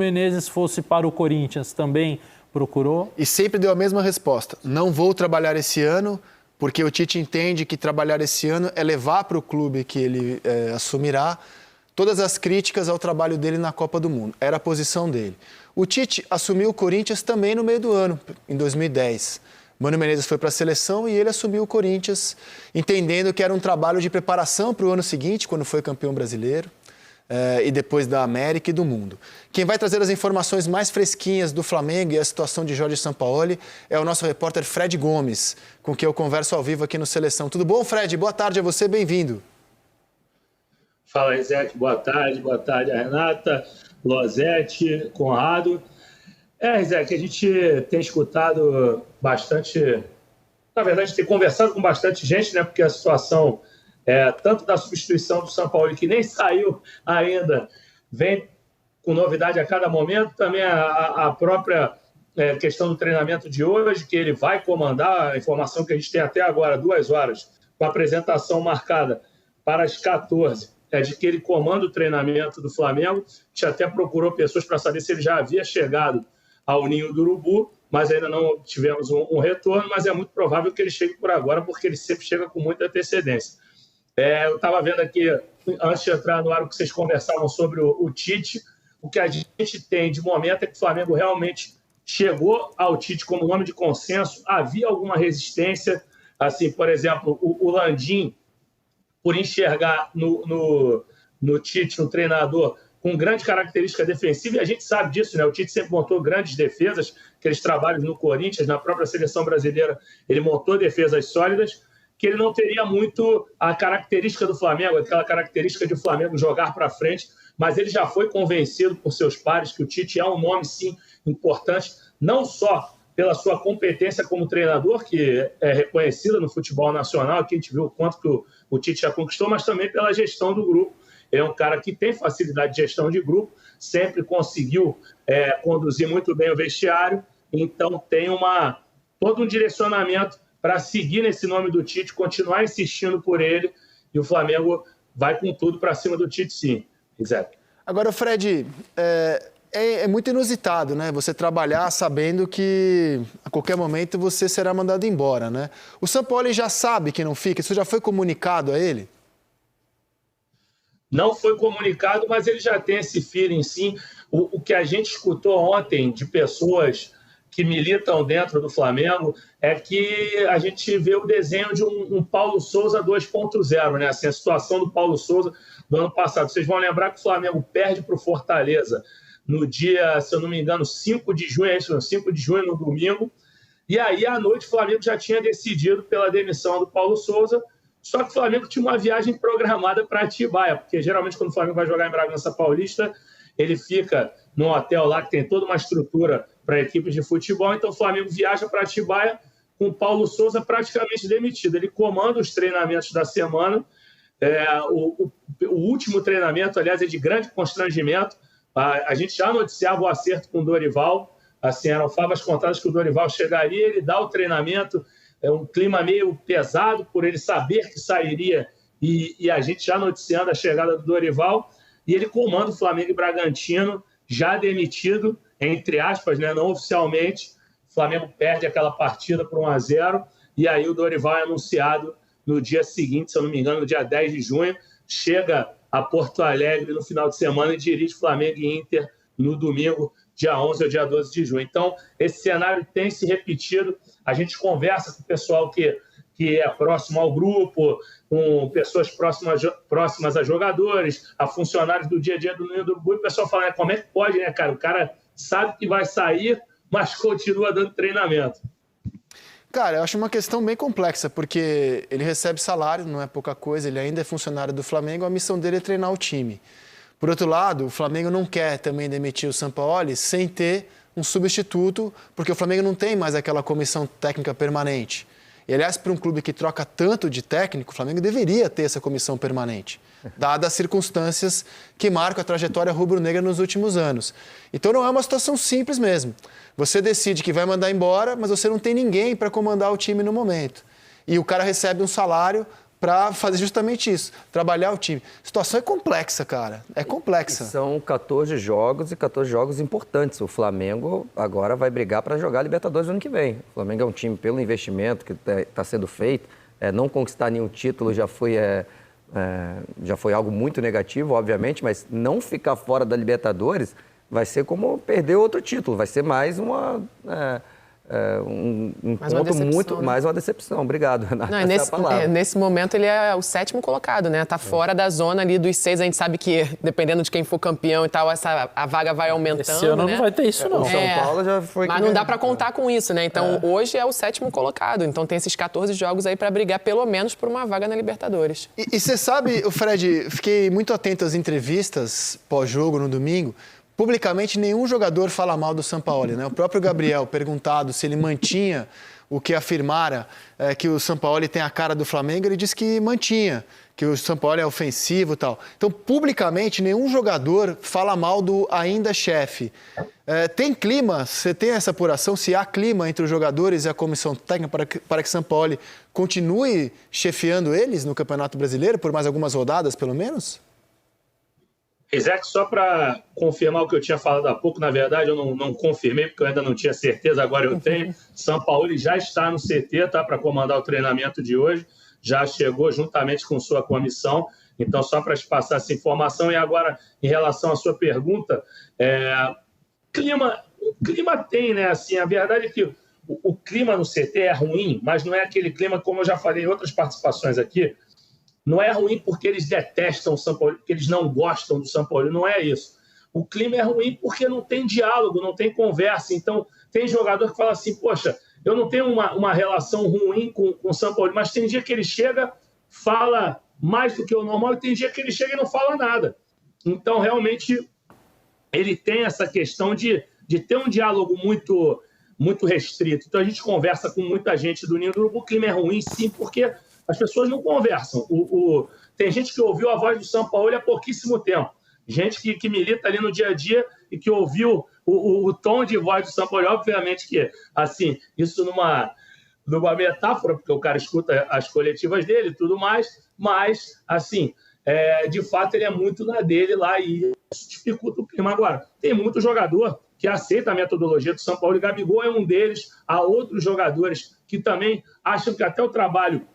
Menezes fosse para o Corinthians, também procurou? E sempre deu a mesma resposta. Não vou trabalhar esse ano, porque o Tite entende que trabalhar esse ano é levar para o clube que ele assumirá todas as críticas ao trabalho dele na Copa do Mundo. Era a posição dele. O Tite assumiu o Corinthians também no meio do ano, em 2010. Mano Menezes foi para a seleção e ele assumiu o Corinthians, entendendo que era um trabalho de preparação para o ano seguinte, quando foi campeão brasileiro, e depois da América e do mundo. Quem vai trazer as informações mais fresquinhas do Flamengo e a situação de Jorge Sampaoli é o nosso repórter Fred Gomes, com quem eu converso ao vivo aqui no Seleção. Tudo bom, Fred? Boa tarde a você, bem-vindo. Fala, Rezete, boa tarde a Renata, Lozete, Conrado. Rezete, a gente tem escutado bastante, na verdade, tem conversado com bastante gente, né? Porque a situação, tanto da substituição do Sampaoli, que nem saiu ainda, vem com novidade a cada momento, também a própria questão do treinamento de hoje, que ele vai comandar, a informação que a gente tem até agora, 2 horas, com a apresentação marcada para as 14, de que ele comanda o treinamento do Flamengo. A gente até procurou pessoas para saber se ele já havia chegado ao Ninho do Urubu, mas ainda não tivemos um retorno, mas é muito provável que ele chegue por agora, porque ele sempre chega com muita antecedência. Eu estava vendo aqui, antes de entrar no ar, o que vocês conversavam sobre o Tite. O que a gente tem de momento é que o Flamengo realmente chegou ao Tite como nome de consenso. Havia alguma resistência, assim, por exemplo, o Landim, por enxergar no Tite um treinador com grande característica defensiva, e a gente sabe disso, né? O Tite sempre montou grandes defesas, aqueles trabalhos no Corinthians, na própria seleção brasileira, ele montou defesas sólidas, que ele não teria muito a característica do Flamengo, aquela característica de o Flamengo jogar para frente, mas ele já foi convencido por seus pares que o Tite é um nome, sim, importante, não só pela sua competência como treinador, que é reconhecida no futebol nacional, que a gente viu o quanto que o Tite já conquistou, mas também pela gestão do grupo. Ele é um cara que tem facilidade de gestão de grupo, sempre conseguiu conduzir muito bem o vestiário, então tem todo um direcionamento para seguir nesse nome do Tite, continuar insistindo por ele, e o Flamengo vai com tudo para cima do Tite, sim. Zé. Agora, Fred, é muito inusitado, né? Você trabalhar sabendo que a qualquer momento você será mandado embora, né? O Sampaoli já sabe que não fica? Isso já foi comunicado a ele? Não foi comunicado, mas ele já tem esse feeling, sim. O que a gente escutou ontem de pessoas que militam dentro do Flamengo é que a gente vê o desenho de um Paulo Souza 2.0, né? Assim, a situação do Paulo Souza do ano passado. Vocês vão lembrar que o Flamengo perde para o Fortaleza no dia, se eu não me engano, 5 de junho, 5 de junho, no domingo. E aí, à noite, o Flamengo já tinha decidido pela demissão do Paulo Souza, só que o Flamengo tinha uma viagem programada para Atibaia, porque geralmente quando o Flamengo vai jogar em Bragança Paulista, ele fica num hotel lá que tem toda uma estrutura para equipes de futebol, então o Flamengo viaja para Atibaia com o Paulo Souza praticamente demitido. Ele comanda os treinamentos da semana, o último treinamento, aliás, é de grande constrangimento. A gente já noticiava o acerto com o Dorival, assim, eram favas contadas que o Dorival chegaria, ele dá o treinamento, um clima meio pesado por ele saber que sairia, e a gente já noticiando a chegada do Dorival, e ele comanda o Flamengo e Bragantino, já demitido, entre aspas, né, não oficialmente. O Flamengo perde aquela partida por 1-0, e aí o Dorival é anunciado no dia seguinte, se eu não me engano, no dia 10 de junho, chega a Porto Alegre no final de semana e dirige Flamengo e Inter no domingo, dia 11 ou dia 12 de junho. Então, esse cenário tem se repetido. A gente conversa com o pessoal que é próximo ao grupo, com pessoas próximas a jogadores, a funcionários do dia a dia do Ninho do Urubu, e o pessoal fala, né, como é que pode, né, cara? O cara sabe que vai sair, mas continua dando treinamento. Cara, eu acho uma questão bem complexa, porque ele recebe salário, não é pouca coisa, ele ainda é funcionário do Flamengo, a missão dele é treinar o time. Por outro lado, o Flamengo não quer também demitir o Sampaoli sem ter um substituto, porque o Flamengo não tem mais aquela comissão técnica permanente. E, aliás, para um clube que troca tanto de técnico, o Flamengo deveria ter essa comissão permanente, dadas as circunstâncias que marcam a trajetória rubro-negra nos últimos anos. Então não é uma situação simples mesmo. Você decide que vai mandar embora, mas você não tem ninguém para comandar o time no momento. E o cara recebe um salário para fazer justamente isso, trabalhar o time. A situação é complexa, cara. É complexa. E são 14 jogos e 14 jogos importantes. O Flamengo agora vai brigar para jogar a Libertadores no ano que vem. O Flamengo é um time, pelo investimento que está sendo feito, não conquistar nenhum título já foi algo muito negativo, obviamente, mas não ficar fora da Libertadores vai ser como perder outro título. Vai ser mais um ponto muito, mais uma decepção. Obrigado, Renata. Não, nesse momento ele é o 7º colocado, né? Tá fora da zona ali dos 6. A gente sabe que, dependendo de quem for campeão e tal, a vaga vai aumentando. Esse ano né? não vai ter isso, não. O São Paulo já foi... Mas não dá para contar com isso, né? Então, hoje é o 7º colocado. Então, tem esses 14 jogos aí para brigar, pelo menos, por uma vaga na Libertadores. E você sabe, Fred, fiquei muito atento às entrevistas pós-jogo no domingo. Publicamente, nenhum jogador fala mal do Sampaoli, né? O próprio Gabriel, perguntado se ele mantinha o que afirmara que o Sampaoli tem a cara do Flamengo, ele disse que mantinha, que o Sampaoli é ofensivo e tal. Então, publicamente, nenhum jogador fala mal do ainda chefe. Tem clima? Você tem essa apuração? Se há clima entre os jogadores e a comissão técnica para que Sampaoli continue chefiando eles no Campeonato Brasileiro, por mais algumas rodadas, pelo menos? Isaac, só para confirmar o que eu tinha falado há pouco, na verdade eu não confirmei, porque eu ainda não tinha certeza, agora eu tenho. Sampaoli já está no CT, tá, para comandar o treinamento de hoje, já chegou juntamente com sua comissão, então só para te passar essa informação. E agora, em relação à sua pergunta, o clima tem, né? Assim, a verdade é que o clima no CT é ruim, mas não é aquele clima, como eu já falei em outras participações aqui, não é ruim porque eles detestam o Sampaoli, porque eles não gostam do Sampaoli, não é isso. O clima é ruim porque não tem diálogo, não tem conversa. Então, tem jogador que fala assim, poxa, eu não tenho uma relação ruim com o Sampaoli, mas tem dia que ele chega, fala mais do que o normal, e tem dia que ele chega e não fala nada. Então, realmente, ele tem essa questão de ter um diálogo muito, muito restrito. Então, a gente conversa com muita gente do Ninho do Urubu. O clima é ruim, sim, porque as pessoas não conversam. Tem gente que ouviu a voz do Sampaoli há pouquíssimo tempo. Gente que milita ali no dia a dia e que ouviu o tom de voz do Sampaoli. Obviamente que, assim, isso numa metáfora, porque o cara escuta as coletivas dele e tudo mais, mas, assim, de fato, ele é muito na dele lá e isso dificulta o clima. Agora, tem muito jogador que aceita a metodologia do Sampaoli. Gabigol é um deles. Há outros jogadores que também acham que até o trabalho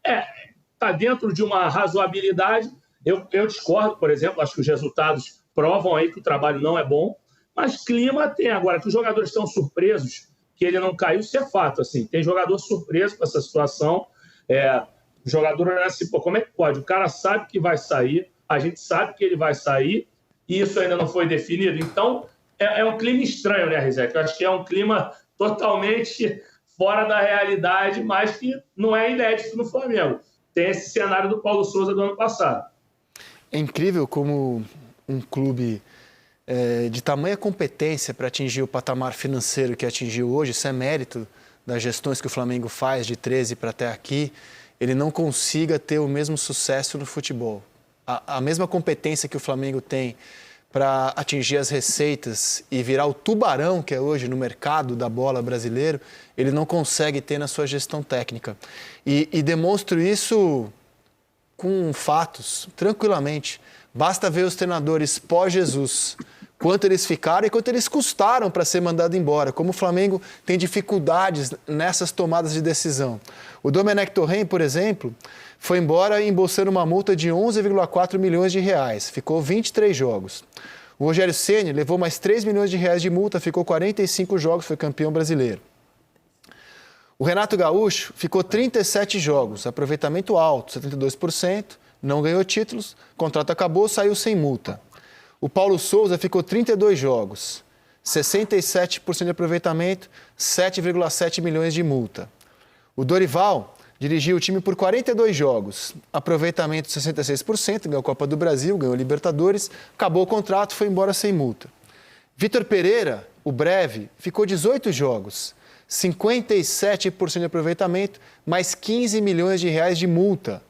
está dentro de uma razoabilidade. Eu discordo, por exemplo, acho que os resultados provam aí que o trabalho não é bom, mas clima tem. Agora, que os jogadores estão surpresos que ele não caiu, isso é fato. Assim, tem jogador surpreso com essa situação. O jogador olha assim, pô, como é que pode? O cara sabe que vai sair, a gente sabe que ele vai sair, e isso ainda não foi definido. Então, é um clima estranho, né, Rizek? Eu acho que é um clima totalmente fora da realidade, mas que não é inédito no Flamengo. Tem esse cenário do Paulo Souza do ano passado. É incrível como um clube de tamanha competência para atingir o patamar financeiro que atingiu hoje, isso é mérito das gestões que o Flamengo faz de 13 para até aqui, ele não consiga ter o mesmo sucesso no futebol. A mesma competência que o Flamengo tem para atingir as receitas e virar o tubarão que é hoje no mercado da bola brasileiro, ele não consegue ter na sua gestão técnica. E demonstro isso com fatos, tranquilamente. Basta ver os treinadores pós-Jesus, quanto eles ficaram e quanto eles custaram para ser mandado embora, como o Flamengo tem dificuldades nessas tomadas de decisão. O Domenech Torrent, por exemplo, foi embora embolsando uma multa de 11,4 milhões de reais, ficou 23 jogos. O Rogério Ceni levou mais 3 milhões de reais de multa, ficou 45 jogos, foi campeão brasileiro. O Renato Gaúcho ficou 37 jogos, aproveitamento alto, 72%, não ganhou títulos, contrato acabou, saiu sem multa. O Paulo Souza ficou 32 jogos, 67% de aproveitamento, 7,7 milhões de multa. O Dorival dirigiu o time por 42 jogos, aproveitamento 66%, ganhou a Copa do Brasil, ganhou a Libertadores, acabou o contrato, foi embora sem multa. Vitor Pereira, o breve, ficou 18 jogos, 57% de aproveitamento, mais 15 milhões de reais de multa.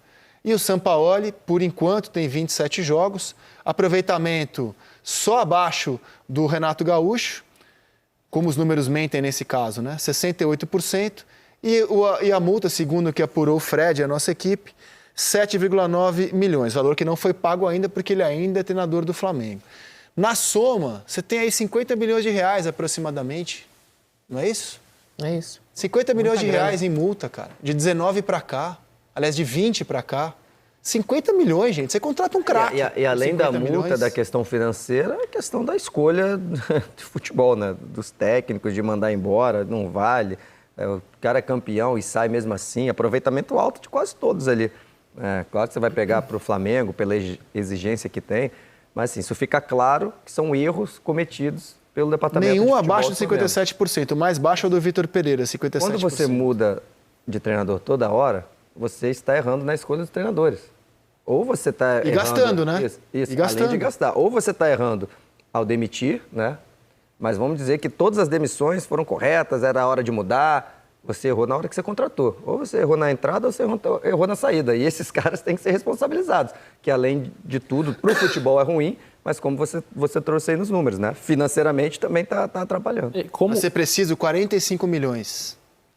E o Sampaoli, por enquanto, tem 27 jogos, aproveitamento só abaixo do Renato Gaúcho, como os números mentem nesse caso, né? 68%. E a multa, segundo o que apurou o Fred, a nossa equipe, 7,9 milhões, valor que não foi pago ainda porque ele ainda é treinador do Flamengo. Na soma, você tem aí 50 milhões de reais aproximadamente, não é isso? É isso. 50 milhões de grana. reais em multa, cara, de 19 para cá, aliás, de 20 para cá. 50 milhões, gente, você contrata um craque. E além da 50 multa, milhões. da questão financeira, a questão da escolha de futebol, né? Dos técnicos, de mandar embora, não vale. O cara é campeão e sai mesmo assim. Aproveitamento alto de quase todos ali. Claro que você vai pegar para o Flamengo, pela exigência que tem, mas assim, isso fica claro que são erros cometidos pelo departamento de Nenhum futebol abaixo de do Flamengo. 57%. O mais baixo é o do Vitor Pereira, 57%. Quando você muda de treinador toda hora, você está errando na escolha dos treinadores. Ou você está errando... E gastando, né? Isso, E gastando. além de gastar. Ou você está errando ao demitir, né? Mas vamos dizer que todas as demissões foram corretas, era a hora de mudar, você errou na hora que você contratou. Ou você errou na entrada ou você errou na saída. E esses caras têm que ser responsabilizados. Que além de tudo, para o futebol é ruim, mas como você trouxe aí nos números, né? Financeiramente também está atrapalhando. Como... Você precisa 45 milhões.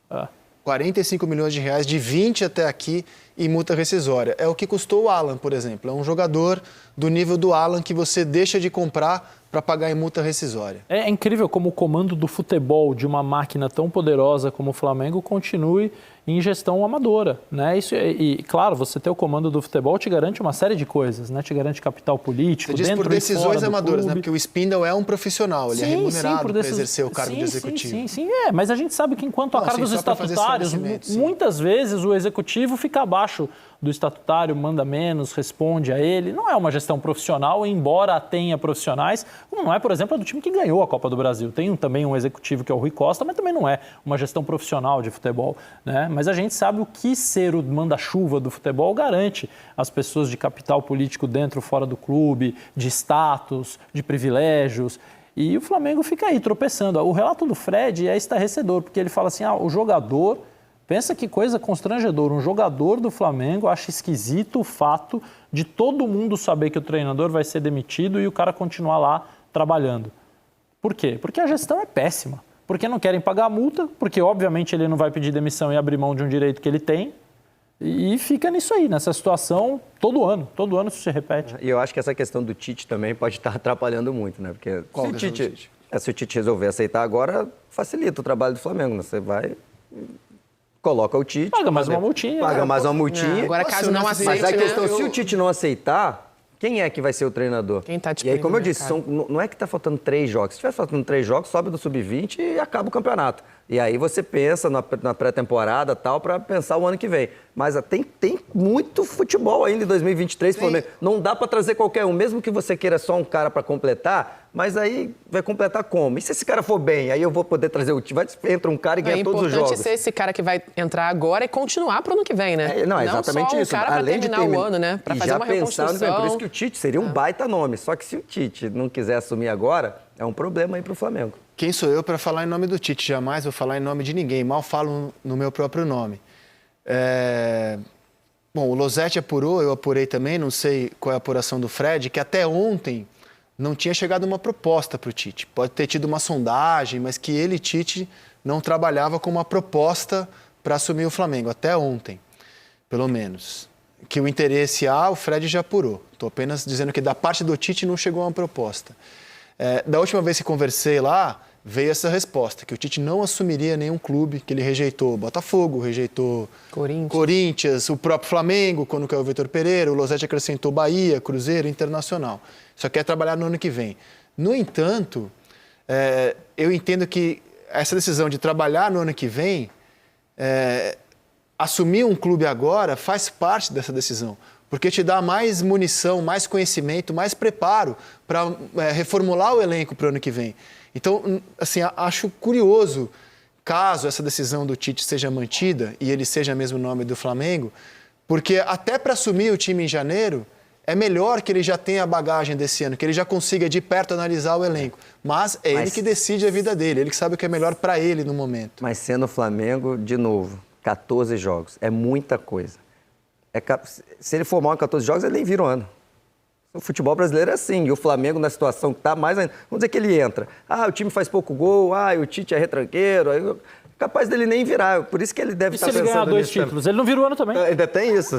Ah. 45 milhões de reais, de 20 até aqui, em multa rescisória. É o que custou o Alan, por exemplo. É um jogador do nível do Alan que você deixa de comprar para pagar em multa rescisória. É incrível como o comando do futebol de uma máquina tão poderosa como o Flamengo continue em gestão amadora, né? Isso, e claro, você ter o comando do futebol te garante uma série de coisas, né? Te garante capital político, Você diz dentro por e decisões fora do amadoras, né? clube. Porque o Spindle é um profissional, ele é remunerado para exercer o cargo de executivo. Sim, mas a gente sabe que enquanto a cargos só pra fazer estatutários, esclarecimento, sim. muitas vezes o executivo fica abaixo do estatutário, manda menos, responde a ele. Não é uma gestão profissional, embora tenha profissionais, como não é, por exemplo, a do time que ganhou a Copa do Brasil. Tem também um executivo que é o Rui Costa, mas também não é uma gestão profissional de futebol, né? Mas a gente sabe o que ser o manda-chuva do futebol garante às pessoas de capital político dentro e fora do clube, de status, de privilégios. E o Flamengo fica aí tropeçando. O relato do Fred é estarrecedor, porque ele fala assim, o jogador... Pensa que coisa constrangedora, um jogador do Flamengo acha esquisito o fato de todo mundo saber que o treinador vai ser demitido e o cara continuar lá trabalhando. Por quê? Porque a gestão é péssima. Porque não querem pagar a multa, porque obviamente ele não vai pedir demissão e abrir mão de um direito que ele tem. E fica nisso aí, nessa situação, todo ano isso se repete. E eu acho que essa questão do Tite também pode estar atrapalhando muito, né? Porque se o Tite resolver aceitar agora, facilita o trabalho do Flamengo, né? Você vai... Coloca o Tite. Paga mais uma multinha. Paga mais uma multinha. Agora, caso não aceite, Mas a questão, né? se o Tite não aceitar, quem é que vai ser o treinador? Quem tá E aí, como eu disponível no disse, não é que está faltando 3 jogos. Se estiver faltando 3 jogos, sobe do sub-20 e acaba o campeonato. E aí você pensa na pré-temporada tal, para pensar o ano que vem. Mas tem muito futebol ainda em 2023. Flamengo. Não dá para trazer qualquer um, mesmo que você queira só um cara para completar, mas aí vai completar como? E se esse cara for bem, aí eu vou poder trazer o time. Entra um cara e ganha todos os jogos. É importante ser esse cara que vai entrar agora e continuar para o ano que vem, né? Não, exatamente só isso. Cara Além de terminar o ano, né? Para fazer uma reconstrução. Por isso que o Tite seria um baita nome. Só que se o Tite não quiser assumir agora, é um problema aí para o Flamengo. Quem sou eu para falar em nome do Tite? Jamais vou falar em nome de ninguém. Mal falo no meu próprio nome. Bom, o Losetti apurou, eu apurei também, não sei qual é a apuração do Fred, que até ontem não tinha chegado uma proposta para o Tite. Pode ter tido uma sondagem, mas que ele, Tite, não trabalhava com uma proposta para assumir o Flamengo. Até ontem, pelo menos. Que o interesse o Fred já apurou. Estou apenas dizendo que da parte do Tite não chegou uma proposta. Da última vez que conversei lá, veio essa resposta, que o Tite não assumiria nenhum clube, que ele rejeitou o Botafogo, rejeitou Corinthians, o próprio Flamengo, quando caiu o Vitor Pereira, o Losetti acrescentou Bahia, Cruzeiro, Internacional. Só quer trabalhar no ano que vem. No entanto, eu entendo que essa decisão de trabalhar no ano que vem, assumir um clube agora faz parte dessa decisão. Porque te dá mais munição, mais conhecimento, mais preparo para reformular o elenco para o ano que vem. Então, assim, acho curioso, caso essa decisão do Tite seja mantida e ele seja mesmo o nome do Flamengo, porque até para assumir o time em janeiro, é melhor que ele já tenha a bagagem desse ano, que ele já consiga de perto analisar o elenco. Mas ele que decide a vida dele, ele que sabe o que é melhor para ele no momento. Mas sendo o Flamengo, de novo, 14 jogos, é muita coisa. Se ele for mal em 14 jogos, ele nem vira um ano. O futebol brasileiro é assim. E o Flamengo, na situação que está mais ainda... Vamos dizer que ele entra. O time faz pouco gol. O Tite é retranqueiro. capaz dele nem virar. Por isso que ele deve E se estar ele pensando ganhar 2 nisso também. títulos? Ele não vira o ano também. Ainda tem isso.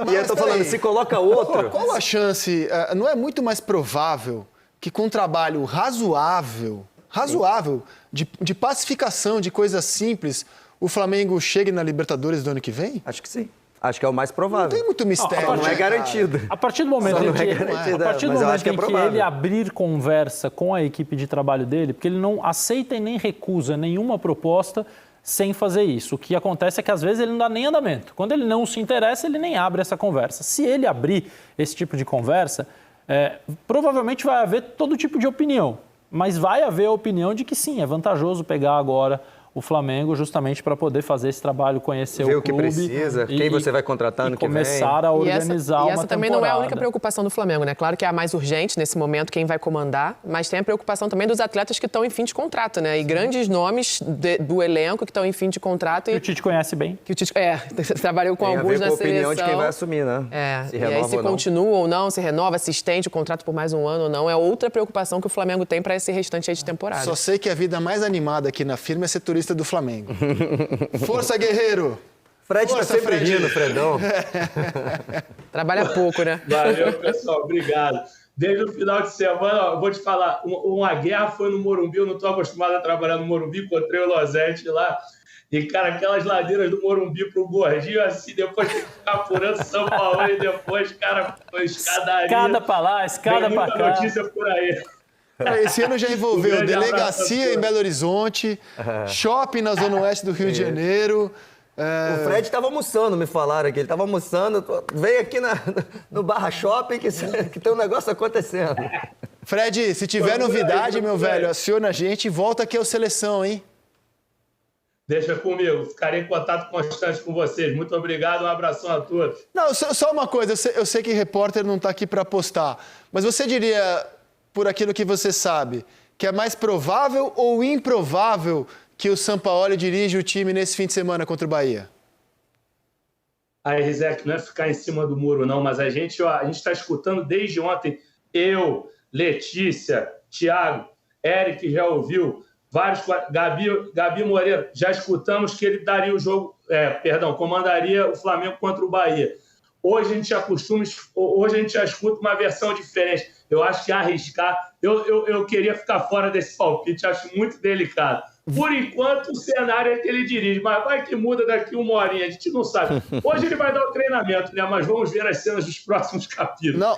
E eu tô falando, peraí. se coloca outro... Qual a chance? Não é muito mais provável que com um trabalho razoável, de pacificação, de coisas simples, o Flamengo chegue na Libertadores do ano que vem? Acho que sim. Acho que é o mais provável. Não tem muito mistério. Não é né, garantido. A partir do momento Só em não que, é garantido, a partir do mas eu momento acho que é em que provável. ele abrir conversa com a equipe de trabalho dele, porque ele não aceita e nem recusa nenhuma proposta sem fazer isso. O que acontece é que às vezes ele não dá nem andamento. Quando ele não se interessa, ele nem abre essa conversa. Se ele abrir esse tipo de conversa, provavelmente vai haver todo tipo de opinião. Mas vai haver a opinião de que sim, é vantajoso pegar agora o Flamengo justamente para poder fazer esse trabalho, conhecer Ver o o que clube. precisa, quem você vai contratar ano que vem. Começar a organizar E essa também temporada. não é a única preocupação do Flamengo, né? Claro que é a mais urgente nesse momento, quem vai comandar, mas tem a preocupação também dos atletas que estão em fim de contrato, né? E grandes nomes do elenco que estão em fim de contrato. Que o Tite conhece bem. Que o Tite trabalhou com Tem a alguns ver na com a seleção. opinião de quem vai assumir, né? E aí renova se ou não. continua ou não, se renova, se estende o contrato por mais um ano ou não, é outra preocupação que o Flamengo tem para esse restante aí de temporada. Só sei que a vida mais animada aqui na firma é ser turista do Flamengo. Força, guerreiro! Fred tá Força, sempre Fred. rindo, Fredão. Trabalha pouco, né? Valeu, pessoal. Obrigado. Desde o final de semana, ó, eu vou te falar, uma guerra foi no Morumbi, eu não estou acostumado a trabalhar no Morumbi, encontrei o Losetti lá, e, cara, aquelas ladeiras do Morumbi pro Gordinho, assim, depois tem que ficar apurando São Paulo, e depois, cara, foi escadaria. Escada pra lá, escada Tem pra muita cá. notícia por aí. Esse ano já envolveu grande abraço a delegacia todos. em Belo Horizonte, shopping na Zona Oeste do Rio de Janeiro. O Fred estava almoçando, me falaram aqui. Ele estava almoçando, veio aqui no Barra Shopping que tem um negócio acontecendo. Fred, se tiver novidade, meu velho, aciona a gente e volta aqui ao Seleção, hein? Deixa comigo, ficarei em contato constante com vocês. Muito obrigado, um abração a todos. Não, só uma coisa, eu sei que repórter não está aqui para apostar, mas você diria, por aquilo que você sabe, que é mais provável ou improvável que o Sampaoli dirija o time nesse fim de semana contra o Bahia? Aí, Rizek, não é ficar em cima do muro, não, mas a gente está escutando desde ontem, eu, Letícia, Thiago, Eric já ouviu, vários, Gabi Moreira, já escutamos que ele daria o jogo, comandaria o Flamengo contra o Bahia. Hoje a gente já escuta uma versão diferente. Eu acho que arriscar, eu queria ficar fora desse palpite, acho muito delicado. Por enquanto, o cenário é que ele dirige, mas vai que muda daqui uma horinha, a gente não sabe. Hoje ele vai dar o treinamento, né? Mas vamos ver as cenas dos próximos capítulos. Não,